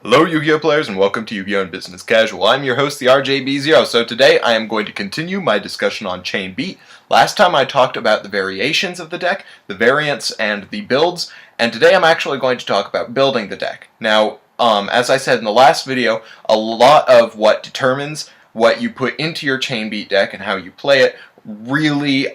Hello Yu-Gi-Oh players and welcome to Yu-Gi-Oh! In Business Casual. I'm your host, the RJB0. So today I am going to continue my discussion on Chain Beat. Last time I talked about the variations of the deck, the variants, and the builds, and today I'm actually going to talk about building the deck. Now, as I said in the last video, a lot of what determines what you put into your Chain Beat deck and how you play it really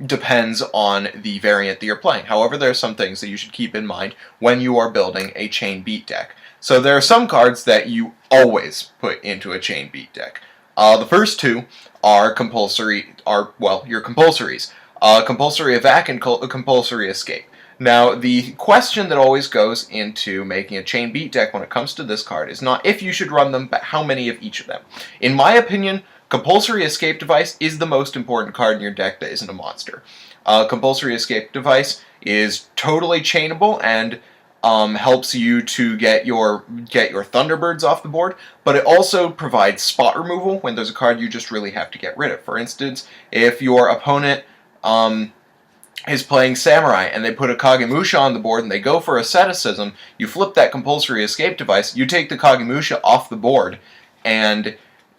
depends on the variant that you're playing. However, there are some things that you should keep in mind when you are building a Chain Beat deck. So there are some cards that you always put into a Chain Beat deck. The first two are your compulsories. Compulsory Evac and Compulsory Escape. Now, the question that always goes into making a Chain Beat deck when it comes to this card is not if you should run them, but how many of each of them. In my opinion, Compulsory Escape Device is the most important card in your deck that isn't a monster. Compulsory Escape Device is totally chainable and helps you to get your Thunderbirds off the board, but it also provides spot removal when there's a card you just really have to get rid of. For instance, if your opponent is playing Samurai and they put a Kagemusha on the board and they go for Asceticism, you flip that Compulsory Escape Device, you take the Kagemusha off the board, and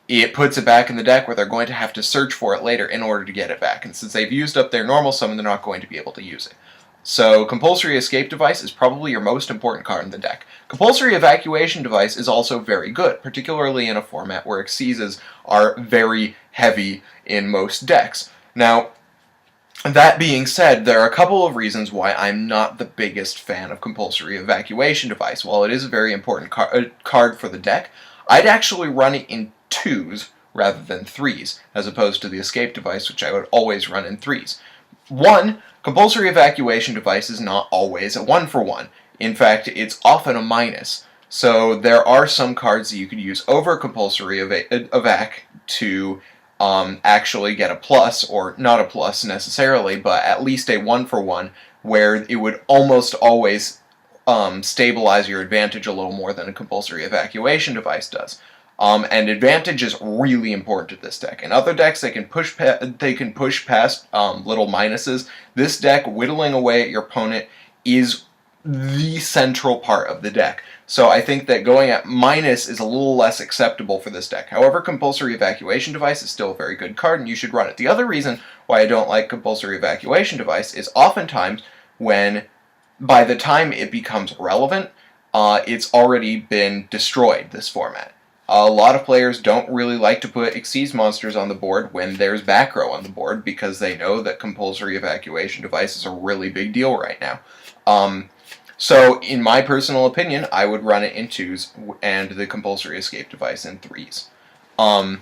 it puts it back in the deck where they're going to have to search for it later in order to get it back. And since they've used up their normal summon, they're not going to be able to use it. So Compulsory Escape Device is probably your most important card in the deck. Compulsory Evacuation Device is also very good, particularly in a format where Xyzs are very heavy in most decks. Now, that being said, there are a couple of reasons why I'm not the biggest fan of Compulsory Evacuation Device. While it is a very important card for the deck, I'd actually run it in 2s rather than 3s, as opposed to the Escape Device, which I would always run in 3s. One, Compulsory Evacuation Device is not always a 1-for-1. In fact, it's often a minus. So there are some cards that you could use over Compulsory Evac to actually get a plus, or not a plus necessarily, but at least a 1-for-1, where it would almost always stabilize your advantage a little more than a Compulsory Evacuation Device does. And advantage is really important to this deck. In other decks, they can push past little minuses. This deck, whittling away at your opponent, is the central part of the deck. So I think that going at minus is a little less acceptable for this deck. However, Compulsory Evacuation Device is still a very good card, and you should run it. The other reason why I don't like Compulsory Evacuation Device is oftentimes when, by the time it becomes relevant, it's already been destroyed, this format. A lot of players don't really like to put Xyz monsters on the board when there's back row on the board because they know that Compulsory Evacuation Device is a really big deal right now. So, in my personal opinion, I would run it in 2s and the Compulsory Escape Device in 3s. The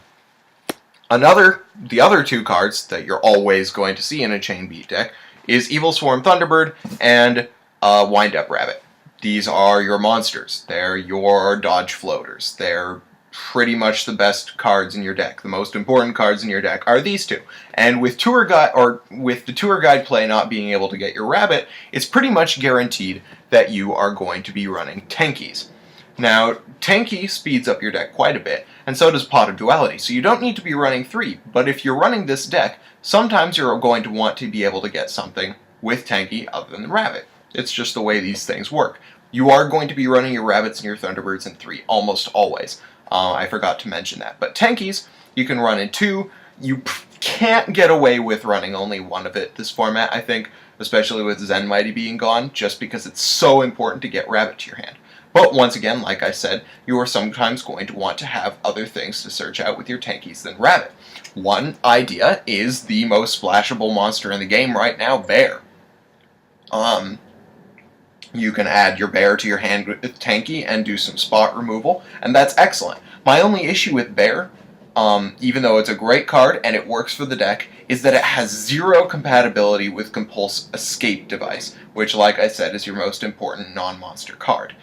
other two cards that you're always going to see in a Chain Beat deck is Evil Swarm Thunderbird and Wind Up Rabbit. These are your monsters. They're your dodge floaters. They're pretty much the best cards in your deck. The most important cards in your deck are these two. And with the Tour Guide play not being able to get your rabbit, it's pretty much guaranteed that you are going to be running Tenkies. Now, Tenki speeds up your deck quite a bit, and so does Pot of Duality, so you don't need to be running 3, but if you're running this deck, sometimes you're going to want to be able to get something with Tenki other than the rabbit. It's just the way these things work. You are going to be running your rabbits and your Thunderbirds in 3, almost always. I forgot to mention that. But Tenkies, you can run in 2. You can't get away with running only one of it this format, I think, especially with Zenmighty being gone, just because it's so important to get rabbit to your hand. But once again, like I said, you are sometimes going to want to have other things to search out with your Tenkies than rabbit. One idea is the most splashable monster in the game right now, Bear. You can add your Bear to your hand with Tenki and do some spot removal, and that's excellent. My only issue with Bear, even though it's a great card and it works for the deck, is that it has 0 compatibility with Compulse Escape Device, which, like I said, is your most important non-monster card.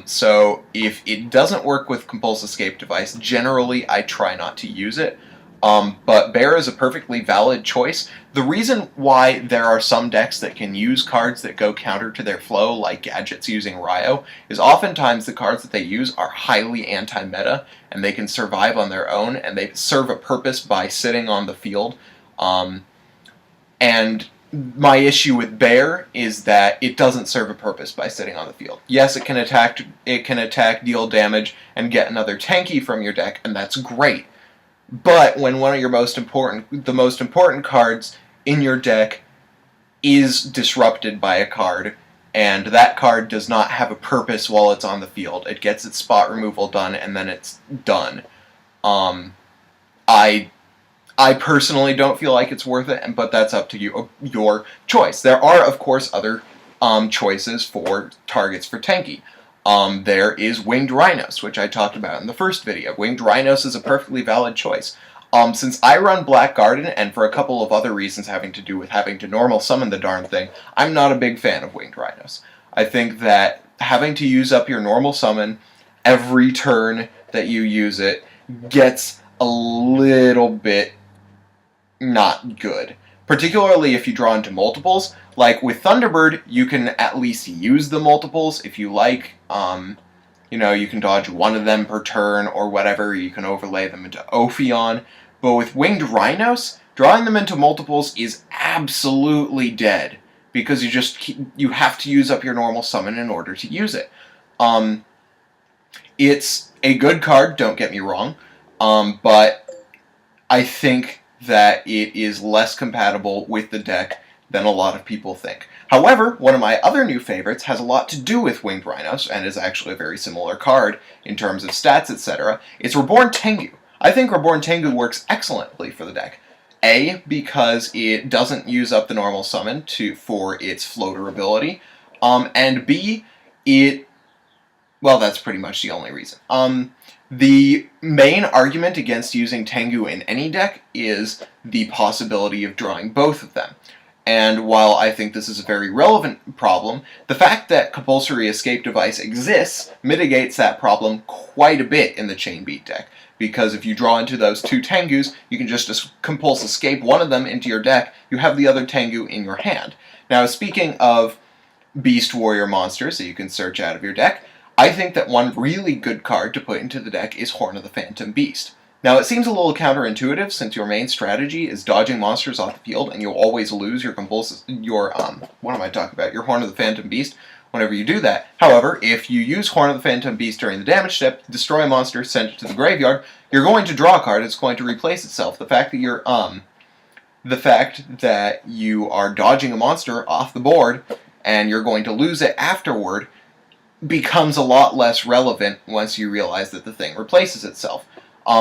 So if it doesn't work with Compulse Escape Device, generally I try not to use it. But Bear is a perfectly valid choice. The reason why there are some decks that can use cards that go counter to their flow, like Gadgets using Ryo, is oftentimes the cards that they use are highly anti-meta, and they can survive on their own, and they serve a purpose by sitting on the field. And My issue with Bear is that it doesn't serve a purpose by sitting on the field. Yes, it can attack, deal damage, and get another tanky from your deck, and that's great. But when one of your the most important cards in your deck is disrupted by a card, and that card does not have a purpose while it's on the field, it gets its spot removal done, and then it's done. I personally don't feel like it's worth it, but that's up to you, your choice. There are, of course, other choices for targets for Tanky. There is Winged Rhinos, which I talked about in the first video. Winged Rhinos is a perfectly valid choice. Since I run Black Garden, and for a couple of other reasons having to do with having to normal summon the darn thing, I'm not a big fan of Winged Rhinos. I think that having to use up your normal summon every turn that you use it gets a little bit not good. Particularly if you draw into multiples. Like with Thunderbird, you can at least use the multiples if you like. You know, you can dodge one of them per turn or whatever. You can overlay them into Ophion. But with Winged Rhinos, drawing them into multiples is absolutely dead. Because you have to use up your normal summon in order to use it. It's a good card, don't get me wrong. But I think that it is less compatible with the deck than a lot of people think. However, one of my other new favorites has a lot to do with Winged Rhinos, and is actually a very similar card in terms of stats, etc. It's Reborn Tengu. I think Reborn Tengu works excellently for the deck. A, because it doesn't use up the normal summon for its floater ability, and B, well, that's pretty much the only reason. The main argument against using Tengu in any deck is the possibility of drawing both of them. And while I think this is a very relevant problem, the fact that Compulsory Escape Device exists mitigates that problem quite a bit in the Chain Beat deck. Because if you draw into those two Tengus, you can just Compulse Escape one of them into your deck, you have the other Tengu in your hand. Now, speaking of Beast Warrior monsters that you can search out of your deck, I think that one really good card to put into the deck is Horn of the Phantom Beast. Now, it seems a little counterintuitive since your main strategy is dodging monsters off the field and you'll always lose your your Horn of the Phantom Beast whenever you do that. However, if you use Horn of the Phantom Beast during the damage step, destroy a monster, send it to the graveyard, you're going to draw a card that's going to replace itself. The fact that you are dodging a monster off the board and you're going to lose it afterward becomes a lot less relevant once you realize that the thing replaces itself.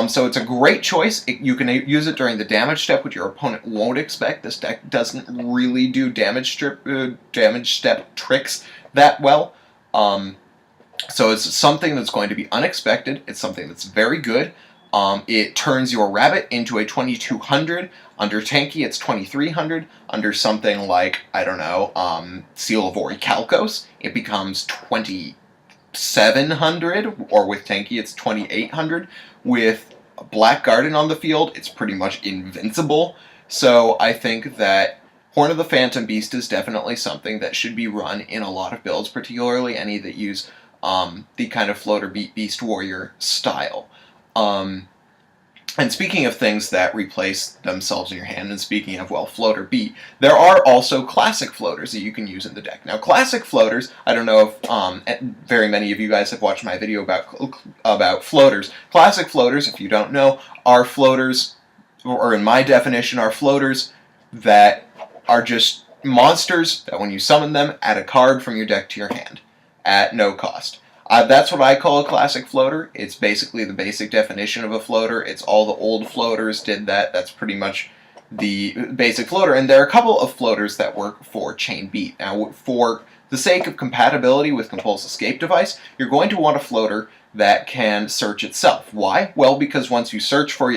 So it's a great choice. You can use it during the damage step, which your opponent won't expect. This deck doesn't really do damage step tricks that well. So it's something that's going to be unexpected. It's something that's very good. It turns your rabbit into a 2200. Under Tanky, it's 2300. Under something like, I don't know, Seal of Orichalcos, it becomes 2700. Or with Tanky, it's 2800. With Black Garden on the field, it's pretty much invincible. So I think that Horn of the Phantom Beast is definitely something that should be run in a lot of builds, particularly any that use the kind of floater Beast Warrior style. And speaking of things that replace themselves in your hand, and speaking of, well, floater beat, there are also classic floaters that you can use in the deck. Now, classic floaters, I don't know if very many of you guys have watched my video about floaters. Classic floaters, if you don't know, are floaters, or in my definition, are floaters that are just monsters that when you summon them, add a card from your deck to your hand at no cost. That's what I call a classic floater. It's basically the basic definition of a floater. It's all the old floaters did that. That's pretty much the basic floater. And there are a couple of floaters that work for Chain Beat. Now, for the sake of compatibility with Compulse Escape Device, you're going to want a floater that can search itself. Why? Well, because once you search for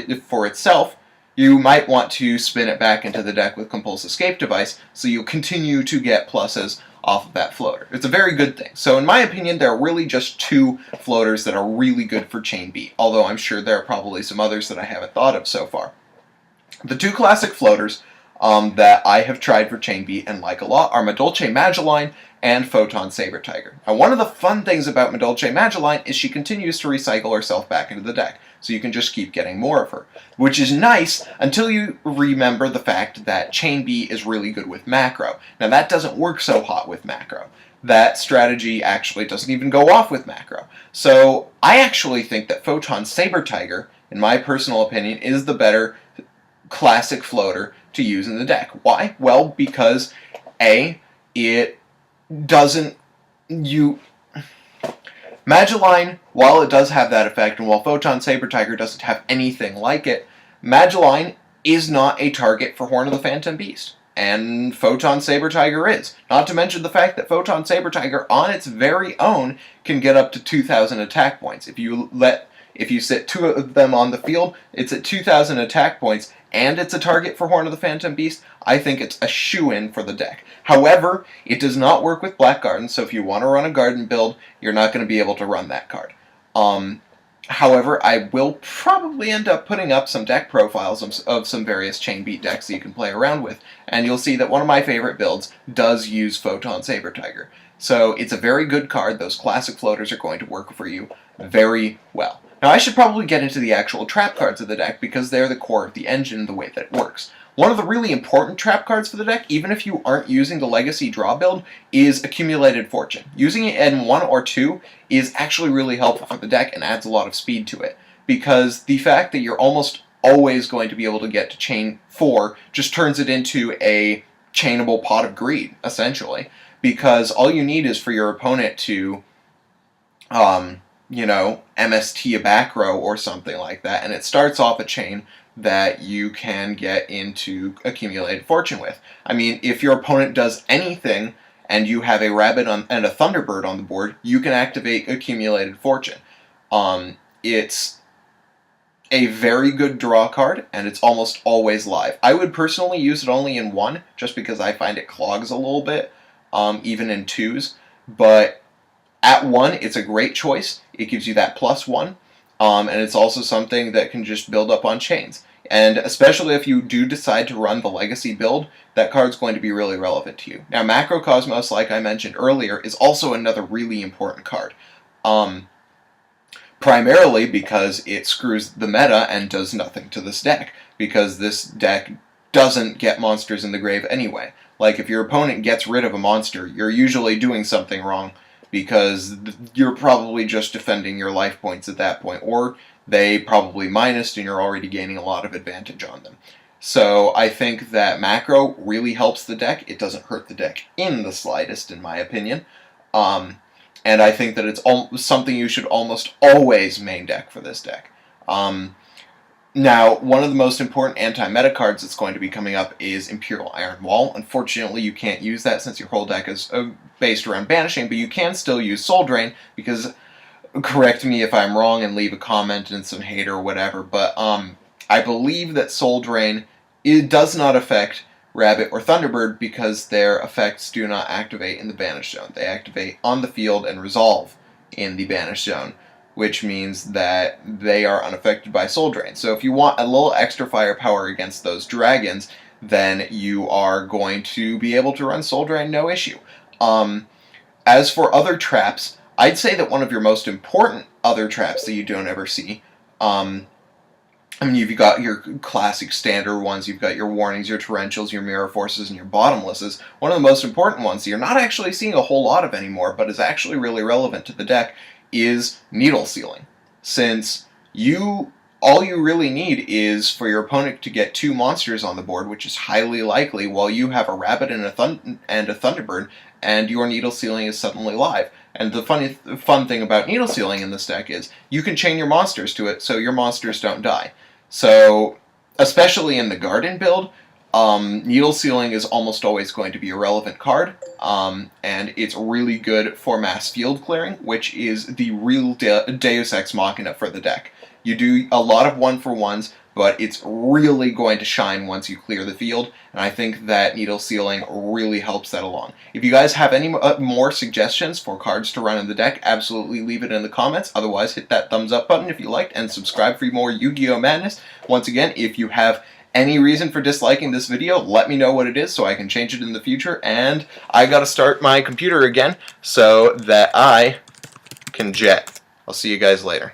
itself, you might want to spin it back into the deck with Compulse Escape Device, so you'll continue to get pluses off of that floater. It's a very good thing. So in my opinion, there are really just two floaters that are really good for Chain Beat, although I'm sure there are probably some others that I haven't thought of so far. The two classic floaters that I have tried for Chain Beat and like a lot are Madolche Magellan and Photon Saber Tiger. Now, one of the fun things about Madolche Magiline is she continues to recycle herself back into the deck, so you can just keep getting more of her, which is nice until you remember the fact that Chain Beat is really good with macro. Now, that doesn't work so hot with macro. That strategy actually doesn't even go off with macro. So I actually think that Photon Saber Tiger, in my personal opinion, is the better classic floater to use in the deck. Why? Well, because A, it doesn't... Magiline, while it does have that effect, and while Photon Saber Tiger doesn't have anything like it, Magiline is not a target for Horn of the Phantom Beast. And Photon Saber Tiger is. Not to mention the fact that Photon Saber Tiger, on its very own, can get up to 2,000 attack points. If you sit two of them on the field, it's at 2,000 attack points, and it's a target for Horn of the Phantom Beast. I think it's a shoo-in for the deck. However, it does not work with Black Garden, so if you want to run a Garden build, you're not going to be able to run that card. However, I will probably end up putting up some deck profiles of some various Chain Beat decks that you can play around with, and you'll see that one of my favorite builds does use Photon Saber Tiger. So it's a very good card. Those classic floaters are going to work for you very well. Now, I should probably get into the actual trap cards of the deck because they're the core of the engine, the way that it works. One of the really important trap cards for the deck, even if you aren't using the Legacy Draw build, is Accumulated Fortune. Using it in 1 or 2 is actually really helpful for the deck and adds a lot of speed to it, because the fact that you're almost always going to be able to get to chain 4 just turns it into a chainable Pot of Greed, essentially, because all you need is for your opponent to, MST a back row or something like that, and it starts off a chain that you can get into Accumulated Fortune with. I mean, if your opponent does anything and you have a Rabbit and a Thunderbird on the board, you can activate Accumulated Fortune. It's a very good draw card, and it's almost always live. I would personally use it only in 1, just because I find it clogs a little bit, even in 2s, but at 1, it's a great choice. It gives you that +1, and it's also something that can just build up on chains. And especially if you do decide to run the Legacy build, that card's going to be really relevant to you. Now, Macrocosmos, like I mentioned earlier, is also another really important card. Primarily because it screws the meta and does nothing to this deck, because this deck doesn't get monsters in the grave anyway. Like, if your opponent gets rid of a monster, you're usually doing something wrong, because you're probably just defending your life points at that point, or they probably minused and you're already gaining a lot of advantage on them. So I think that macro really helps the deck. It doesn't hurt the deck in the slightest, in my opinion. And I think that it's something you should almost always main deck for this deck. Now, one of the most important anti-meta cards that's going to be coming up is Imperial Iron Wall. Unfortunately, you can't use that since your whole deck is based around banishing, but you can still use Soul Drain, because, correct me if I'm wrong and leave a comment and some hate or whatever, but I believe that Soul Drain, it does not affect Rabbit or Thunderbird because their effects do not activate in the Banish Zone. They activate on the field and resolve in the Banish Zone, which means that they are unaffected by Soul Drain. So if you want a little extra firepower against those dragons, then you are going to be able to run Soul Drain no issue. As for other traps, I'd say that one of your most important other traps that you don't ever see, I mean, you've got your classic standard ones, you've got your warnings, your torrentials, your mirror forces, and your bottomlesses. One of the most important ones that you're not actually seeing a whole lot of anymore, but is actually really relevant to the deck, is Needle Sealing. Since all you really need is for your opponent to get 2 monsters on the board, which is highly likely, while you have a Rabbit and a Thunderbird, and your Needle Sealing is suddenly live. And the fun thing about Needle Sealing in this deck is you can chain your monsters to it, so your monsters don't die. So, especially in the Garden build, Needle Sealing is almost always going to be a relevant card, and it's really good for mass field clearing, which is the real Deus Ex Machina for the deck. You do a lot of 1-for-1s, but it's really going to shine once you clear the field, and I think that Needle Sealing really helps that along. If you guys have any more suggestions for cards to run in the deck, absolutely leave it in the comments. Otherwise, hit that thumbs up button if you liked, and subscribe for more Yu-Gi-Oh! Madness. Once again, if you have any reason for disliking this video, let me know what it is so I can change it in the future. And I gotta start my computer again so that I can jet. I'll see you guys later.